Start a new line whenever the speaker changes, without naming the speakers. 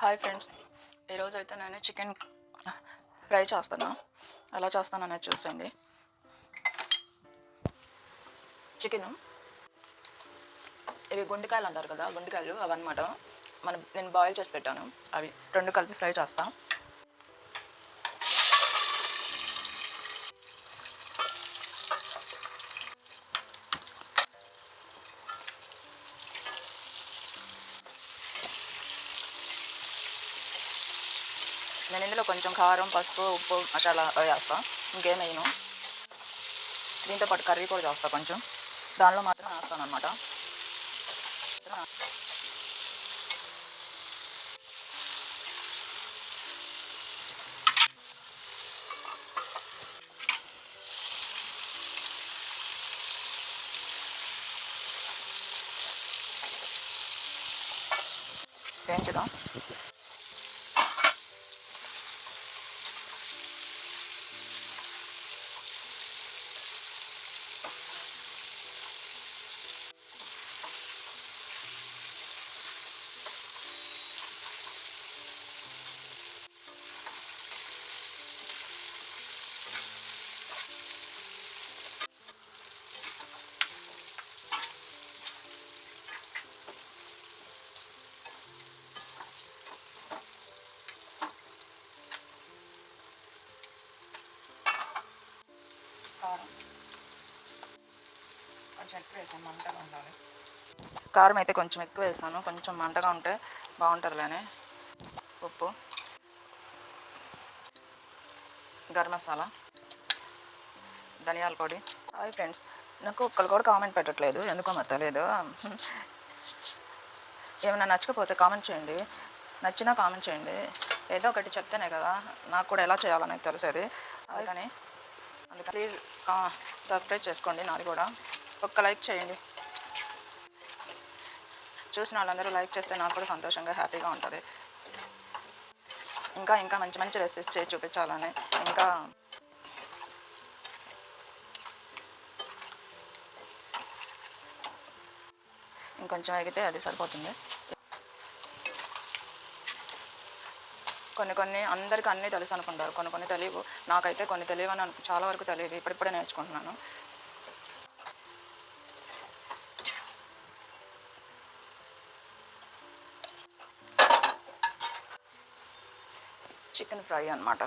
Hi friends, ఈరోజు అయితే నేను చికెన్ ఫ్రై చేస్తాను. ఎలా చేస్తాను అనేది చూసేయండి. చికెను ఇవి గుండెకాయలు అంటారు కదా, గుండెకాయలు అవన్నమాట. నేను బాయిల్ చేసి పెట్టాను. అవి రెండు కలిపి ఫ్రై చేస్తాను. నేను ఇందులో కొంచెం కారం, పసుపు, ఉప్పు, మసాలా వేస్తాను. ఇంకేం వేయను. దీంతో పాటు కర్రీ కూడా చేస్తాను. కొంచెం దానిలో మాత్రం వేస్తాను అనమాట. వేయించుదాం. కారం కొంచెం ఎక్కువ వేసాను, మంటగా ఉండాలి. కారం అయితే కొంచెం ఎక్కువ వేసాను, కొంచెం మంటగా ఉంటే బాగుంటుందిలేనే. ఉప్పు, గరం మసాలా, ధనియాల పొడి. హాయ్ ఫ్రెండ్స్, నాకు ఒక్కరు కూడా కామెంట్ పెట్టట్లేదు, ఎందుకో మరి తెలియదు. ఏమైనా నచ్చకపోతే కామెంట్ చేయండి, నచ్చినా కామెంట్ చేయండి. ఏదో ఒకటి చెప్తేనే కదా నాకు కూడా ఎలా చేయాలనేది తెలిసేది. అందుకని ప్లీజ్ సబ్స్క్రైబ్ చేసుకోండి. నాది కూడా ఒక్క లైక్ చేయండి. చూసిన వాళ్ళందరూ లైక్ చేస్తే నాకు కూడా సంతోషంగా, హ్యాపీగా ఉంటుంది. ఇంకా ఇంకా మంచి మంచి రెసిపీస్ చేసి చూపించాలని. ఇంకా ఇంకొంచెం ఎగితే అది సరిపోతుంది. కొన్ని అందరికీ అన్నీ తెలుసు అనుకుంటారు, కొన్ని తెలియవు. నాకైతే కొన్ని తెలియవని చాలా వరకు తెలియదు, ఇప్పుడిప్పుడే నేర్చుకుంటున్నాను. చికెన్ ఫ్రై అన్నమాట.